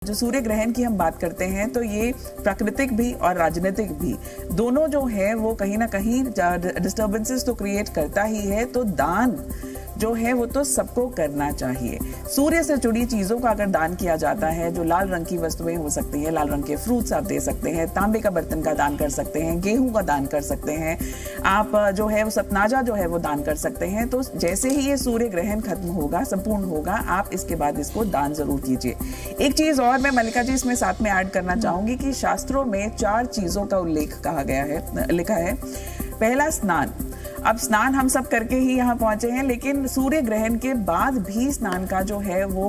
जो सूर्य ग्रहण की हम बात करते हैं तो ये प्राकृतिक भी और राजनीतिक भी दोनों जो है वो कहीं ना कहीं डिस्टर्बेंसेस तो क्रिएट करता ही है। तो दान जो है वो तो सबको करना चाहिए। सूर्य से जुड़ी चीजों का अगर दान किया जाता है, जो लाल रंग की वस्तुएं हो सकती हैं, लाल रंग के फ्रूट्स आप दे सकते हैं, तांबे का बर्तन का दान कर सकते हैं, गेहूं का दान कर सकते हैं, आप जो है वो सतनाजा जो है वो दान कर सकते हैं। तो जैसे ही ये सूर्य ग्रहण खत्म होगा, संपूर्ण होगा, आप इसके बाद इसको दान जरूर कीजिए। एक चीज और मैं मल्लिका जी इसमें साथ में ऐड करना चाहूंगी कि शास्त्रों में 4 चीजों का उल्लेख कहा गया है, लिखा है। पहला स्नान। अब स्नान हम सब करके ही यहाँ पहुंचे हैं, लेकिन सूर्य ग्रहण के बाद भी स्नान का जो है वो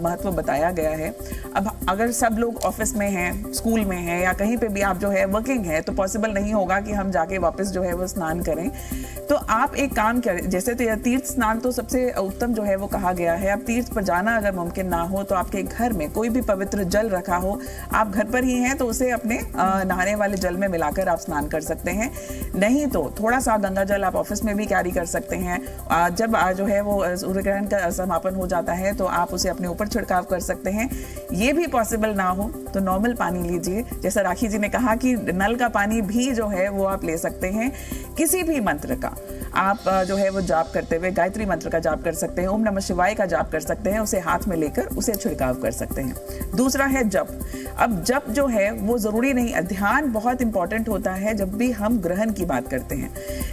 महत्व बताया गया है। अब अगर सब लोग ऑफिस में हैं, स्कूल में हैं या कहीं पे भी आप जो है वर्किंग है, तो पॉसिबल नहीं होगा कि हम जाके वापस जो है वो स्नान करें। तो आप एक काम करें, जैसे तीर्थ स्नान तो सबसे उत्तम जो है वो कहा गया है। अब तीर्थ पर जाना अगर मुमकिन ना हो तो आपके घर में कोई भी पवित्र जल रखा हो, आप घर पर ही हैं तो उसे अपने नहाने वाले जल में मिलाकर आप स्नान कर सकते हैं। नहीं तो थोड़ा सा गंगा जल ऑफिस में भी कैरी कर सकते हैं। जब जो है वो सूर्य ग्रहण का समापन हो जाता है तो आप उसे अपने ऊपर छिड़काव कर सकते हैं। ये भी पॉसिबल ना हो तो नॉर्मल पानी लीजिए। जैसा राखी जी ने कहा कि नल का पानी भी जो है वो आप ले सकते हैं। किसी भी मंत्र का आप जो है वो जाप करते हुए, गायत्री मंत्र का जाप कर सकते हैं, ओम नमः शिवाय का जाप कर सकते हैं, उसे हाथ में लेकर उसे छिड़काव कर सकते हैं। दूसरा है जप। अब जप जो है वो जरूरी नहीं, ध्यान बहुत इंपॉर्टेंट होता है जब भी हम ग्रहण की बात करते हैं।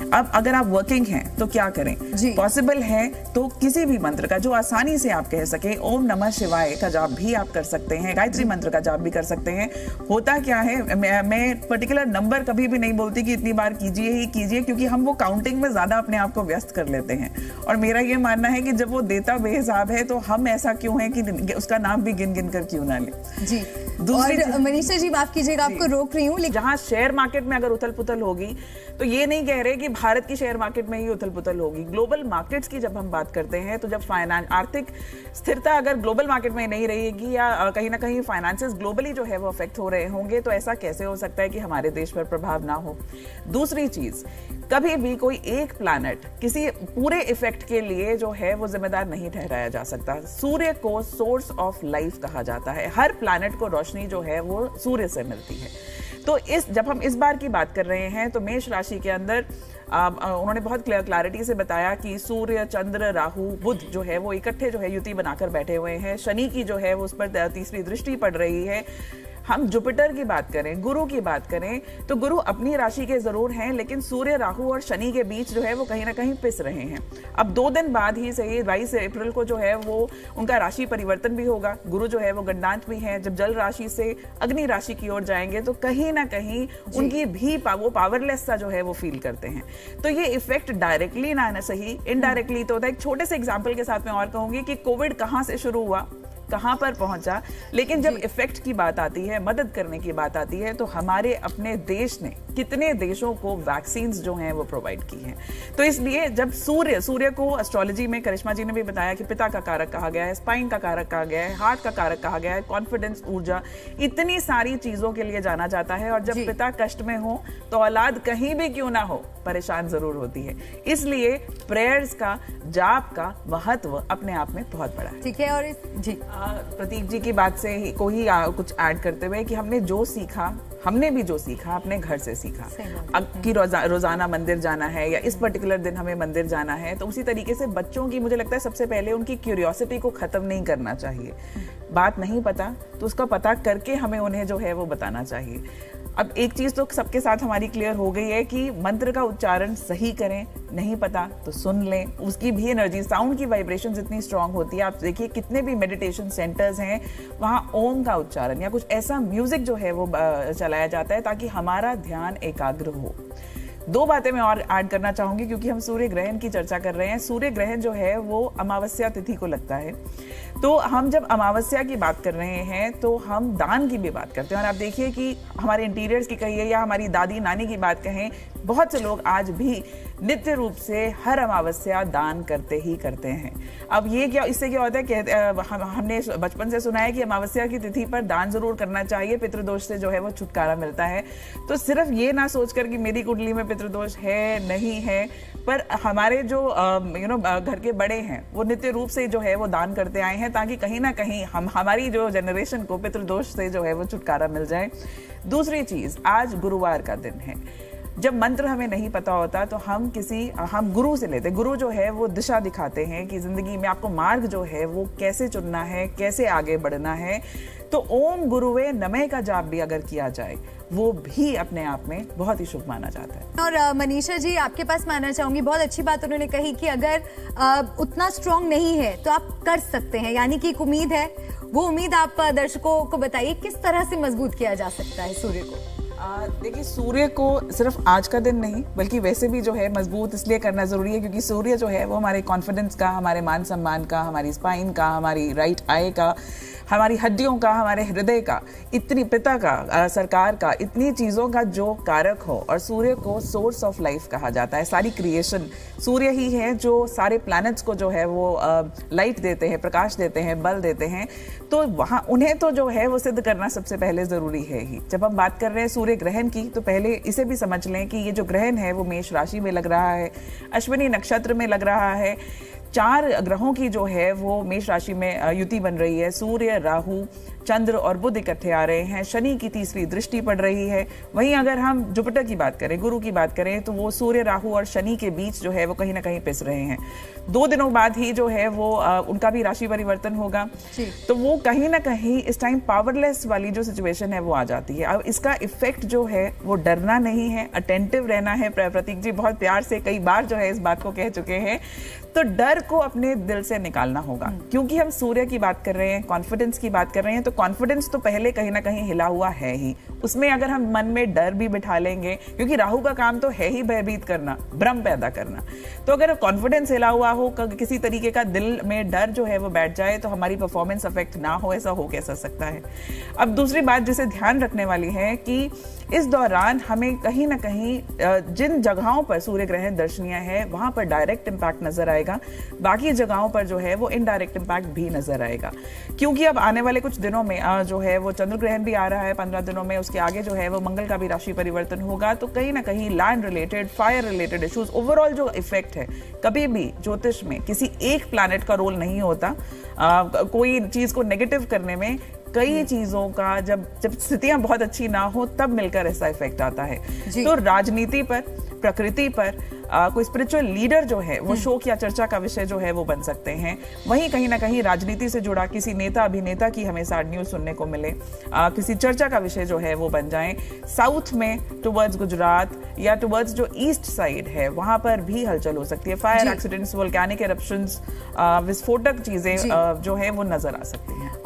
अब अगर आप वर्किंग हैं तो क्या करें, पॉसिबल है तो किसी भी मंत्र का जो आसानी से आप कह सके, ओम नमः शिवाय का जाप भी आप कर सकते हैं, गायत्री मंत्र का जाप भी कर सकते हैं। होता क्या है, मैं पर्टिकुलर नंबर कभी भी नहीं बोलती कि इतनी बार कीजिए ही कीजिए, क्योंकि हम वो काउंटिंग में ज्यादा अपने आप को व्यस्त कर लेते हैं। और मेरा ये मानना है कि जब वो देता बेहिसाब है तो हम ऐसा क्यों है कि उसका नाम भी गिन गिन कर क्यों ना ले। जी, और मनीषा जी माफ कीजिएगा, आपको रोक रही हूँ। जहाँ शेयर मार्केट में अगर उथल पुथल होगी तो ये नहीं कह रहे कि भारत की शेयर मार्केट में ही उथल पुथल होगी। ग्लोबल मार्केट्स की जब हम बात करते हैं तो जब आर्थिक स्थिरता अगर ग्लोबल मार्केट में नहीं रहेगी या कहीं ना कहीं फाइनेंसेस ग्लोबली जो है वो अफेक्ट हो रहे होंगे, तो ऐसा कैसे हो सकता है कि हमारे देश पर प्रभाव ना हो। दूसरी चीज, कभी भी कोई एक प्लैनेट किसी पूरे इफेक्ट के लिए जो है वो जिम्मेदार नहीं ठहराया जा सकता। सूर्य को सोर्स ऑफ लाइफ कहा जाता है। हर प्लैनेट को रोशनी जो है वो सूर्य से मिलती है। तो जब हम इस बार की बात कर रहे हैं तो मेष राशि के अंदर उन्होंने बहुत क्लैरिटी से बताया कि सूर्य, चंद्र, राहु, बुध जो है वो इकट्ठे जो है युति बनाकर बैठे हुए हैं। शनि की जो है वो उस पर तीसरी दृष्टि पड़ रही है। हम जुपिटर की बात करें, गुरु की बात करें, तो गुरु अपनी राशि के जरूर हैं, लेकिन सूर्य, राहु और शनि के बीच जो है वो कहीं ना कहीं पिस रहे हैं। अब 2 दिन बाद ही सही 22 अप्रैल को जो है वो उनका राशि परिवर्तन भी होगा। गुरु जो है वो गंडांत भी है, जब जल राशि से अग्नि राशि की ओर जाएंगे तो कहीं ना कहीं उनकी भी वो पावरलेस सा जो है वो फील करते हैं। तो ये इफेक्ट डायरेक्टली ना सही, इनडायरेक्टली तो होता है। एक छोटे से एग्जाम्पल के साथ मैं और कहूंगी कि कोविड कहाँ से शुरू हुआ, कहां पर पहुंचा, लेकिन जब इफेक्ट की बात आती है, मदद करने की बात आती है, तो हमारे अपने देश ने कितने देशों को वैक्सीन जो हैं वो प्रोवाइड की हैं। तो इसलिए जब सूर्य को एस्ट्रोलॉजी में करिश्मा जी ने भी बताया कि पिता का कारक कहा गया है, स्पाइन का कारक कहा गया है, हार्ट का कारक कहा गया है, कॉन्फिडेंस, ऊर्जा, इतनी सारी चीजों के लिए जाना जाता है। और जब पिता कष्ट में हो तो औलाद कहीं भी क्यों ना हो परेशान जरूर होती है। इसलिए प्रेयर्स का, जाप का महत्व अपने आप में बहुत बड़ा है। ठीक है। और प्रतीक जी की बात से ही कुछ ऐड करते हुए कि हमने भी जो सीखा अपने घर से सीखा। कि रोजाना मंदिर जाना है या इस पर्टिकुलर दिन हमें मंदिर जाना है, तो उसी तरीके से बच्चों की, मुझे लगता है सबसे पहले उनकी क्यूरियोसिटी को खत्म नहीं करना चाहिए। बात नहीं पता तो उसका पता करके हमें उन्हें जो है वो बताना चाहिए। अब एक चीज तो सबके साथ हमारी क्लियर हो गई है कि मंत्र का उच्चारण सही करें, नहीं पता तो सुन लें। उसकी भी एनर्जी, साउंड की वाइब्रेशंस इतनी स्ट्रांग होती है। आप देखिए कितने भी मेडिटेशन सेंटर्स हैं, वहाँ ओम का उच्चारण या कुछ ऐसा म्यूजिक जो है वो चलाया जाता है ताकि हमारा ध्यान एकाग्र हो। 2 बातें मैं और ऐड करना चाहूंगी क्योंकि हम सूर्य ग्रहण की चर्चा कर रहे हैं। सूर्य ग्रहण जो है वो अमावस्या तिथि को लगता है। तो हम जब अमावस्या की बात कर रहे हैं तो हम दान की भी बात करते हैं। और आप देखिए कि हमारे इंटीरियर्स की कहिए या हमारी दादी नानी की बात कहें, बहुत से लोग आज भी नित्य रूप से हर अमावस्या दान करते ही करते हैं। अब ये क्या, इससे क्या होता है कि हमने बचपन से सुना है कि अमावस्या की तिथि पर दान जरूर करना चाहिए, पितृदोष से जो है वो छुटकारा मिलता है। तो सिर्फ ये ना सोचकर कि मेरी कुंडली में पितृदोष है नहीं है, पर हमारे जो घर के बड़े हैं वो नित्य रूप से जो है वो दान करते आए हैं। हैं ताकि कहीं ना कहीं हमारी जो जनरेशन को पितृदोष से जो है वो छुटकारा मिल जाए। दूसरी चीज, आज गुरुवार का दिन है। जब मंत्र हमें नहीं पता होता तो हम गुरु से लेते, गुरु जो है वो दिशा दिखाते हैं कि जिंदगी में आपको मार्ग जो है वो कैसे चुनना है, कैसे आगे बढ़ना है। तो ओम गुरुवे नमः का जाप भी अगर किया जाए वो भी अपने आप में बहुत ही शुभ माना जाता है। और मनीषा जी, आपके पास मानना चाहूंगी, बहुत अच्छी बात उन्होंने कही कि अगर उतना स्ट्रांग नहीं है तो आप कर सकते हैं, यानी कि एक उम्मीद है। वो उम्मीद आप दर्शकों को बताइए किस तरह से मजबूत किया जा सकता है सूर्य को। देखिए, सूर्य को सिर्फ आज का दिन नहीं बल्कि वैसे भी जो है मजबूत इसलिए करना जरूरी है क्योंकि सूर्य जो है वो हमारे कॉन्फिडेंस का, हमारे मान सम्मान का, हमारी स्पाइन का, हमारी राइट आई का, हमारी हड्डियों का, हमारे हृदय का, इतनी पिता का, सरकार का, इतनी चीज़ों का जो कारक हो। और सूर्य को सोर्स ऑफ लाइफ कहा जाता है। सारी क्रिएशन सूर्य ही है जो सारे प्लैनेट्स को जो है वो लाइट देते हैं, प्रकाश देते हैं, बल देते हैं। तो वहाँ उन्हें तो जो है वो सिद्ध करना सबसे पहले ज़रूरी है ही। जब हम बात कर रहे हैं सूर्य ग्रहण की तो पहले इसे भी समझ लें कि ये जो ग्रहण है वो मेष राशि में लग रहा है, अश्विनी नक्षत्र में लग रहा है। 4 ग्रहों की जो है वो मेष राशि में युति बन रही है। सूर्य, राहु, चंद्र और बुध इकट्ठे आ रहे हैं। शनि की तीसरी दृष्टि पड़ रही है। वहीं अगर हम जुपिटर की बात करें, गुरु की बात करें, तो वो सूर्य, राहु और शनि के बीच जो है वो कहीं ना कहीं पिस रहे हैं। 2 दिनों बाद ही जो है वो उनका भी राशि परिवर्तन होगा। तो वो कहीं ना कहीं इस टाइम पावरलेस वाली जो सिचुएशन है वो आ जाती है। अब इसका इफेक्ट जो है वो डरना नहीं है, अटेंटिव रहना है। प्रतीक जी बहुत प्यार से कई बार जो है इस बात को कह चुके हैं। तो डर को अपने दिल से निकालना होगा क्योंकि हम सूर्य की बात कर रहे हैं, कॉन्फिडेंस की बात कर रहे हैं। तो कॉन्फिडेंस तो पहले कहीं ना कहीं हिला हुआ है ही। उसमें अगर हम मन में डर भी बिठा लेंगे, क्योंकि राहु का काम तो है ही भयभीत करना, भ्रम पैदा करना। तो अगर कॉन्फिडेंस हिला हुआ हो, किसी तरीके का दिल में डर जो है वो बैठ जाए तो हमारी परफॉर्मेंस अफेक्ट ना हो, ऐसा हो कैसा सकता है। अब दूसरी बात जिसे ध्यान रखने वाली है कि इस दौरान हमें कहीं ना कहीं जिन जगहों पर सूर्य ग्रहण दर्शनीय है वहां पर डायरेक्ट इंपैक्ट नजर आएगा, बाकी जगहों पर जो है वो इनडायरेक्ट इंपैक्ट भी नजर आएगा। क्योंकि अब आने वाले कुछ दिनों में जो है वो चंद्र ग्रहण भी आ रहा है 15 दिनों में, उसके आगे जो है वो मंगल का भी राशि परिवर्तन होगा। तो कहीं ना कहीं land related, fire related issues, overall जो इफेक्ट है, कभी भी ज्योतिष में किसी एक प्लैनेट का रोल नहीं होता कोई चीज को नेगेटिव करने में। कई चीजों का जब स्थितियां बहुत अच्छी ना हो तब मिलकर ऐसा इफेक्ट आता है। तो राजनीति पर, प्रकृति पर कोई स्पिरिचुअल लीडर जो है वो शोक या चर्चा का विषय जो है वो बन सकते हैं। वहीं कहीं ना कहीं राजनीति से जुड़ा किसी नेता अभिनेता की हमें सैड न्यूज सुनने को मिले, किसी चर्चा का विषय जो है वो बन जाए। साउथ में टुवर्ड्स गुजरात या टुवर्ड्स जो ईस्ट साइड है वहां पर भी हलचल हो सकती है। फायर एक्सीडेंट्स, वोल्केनिक एरप्शंस, विस्फोटक चीजें जो है वो नजर आ सकती हैं।